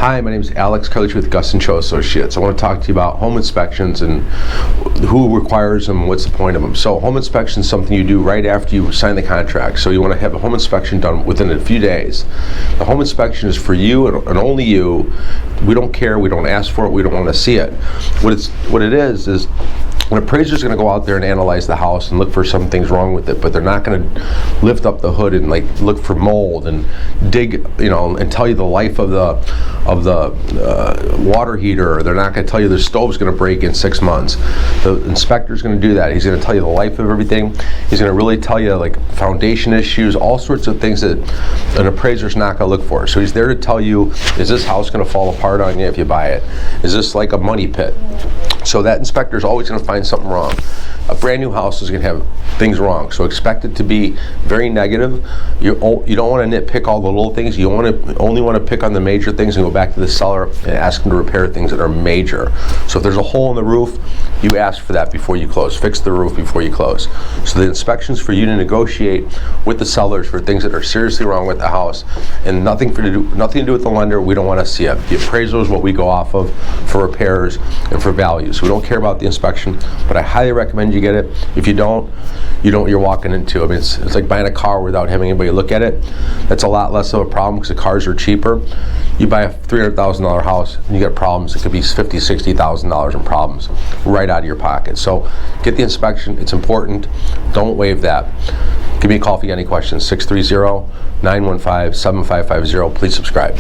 Hi, my name is Alex Coach with Gus & Cho Associates. I want to talk to you about home inspections and who requires them and what's the point of them. So home inspection is something you do right after you sign the contract. So you want to have a home inspection done within a few days. The home inspection is for you and only you. We don't care, we don't ask for it, we don't want to see it. What it is an appraiser's going to go out there and analyze the house and look for some things wrong with it, but they're not going to lift up the hood and like look for mold and dig, and tell you the life of the water heater. They're not going to tell you the stove's going to break in 6 months. The inspector's going to do that. He's going to tell you the life of everything. He's going to really tell you like foundation issues, all sorts of things that an appraiser's not going to look for. So he's there to tell you, is this house going to fall apart on you if you buy it? Is this like a money pit? So that inspector's always going to find something wrong. A brand new house is going to have things wrong, so expect it to be very negative. You don't want to nitpick all the little things. You only want to pick on the major things and go back to the seller and ask them to repair things that are major. So if there's a hole in the roof, you ask for that before you close. Fix the roof before you close. So the inspection's for you to negotiate with the sellers for things that are seriously wrong with the house, and nothing to do with the lender. We don't want to see it. The appraisal is what we go off of for repairs and for value. So we don't care about the inspection, but I highly recommend you get it. If you don't, you're walking into. I mean, it's like buying a car without having anybody look at it. That's a lot less of a problem because the cars are cheaper. You buy a $300,000 house and you get problems. It could be $50,000, $60,000 in problems right out of your pocket. So get the inspection. It's important. Don't waive that. Give me a call if you got any questions. 630-915-7550. Please subscribe.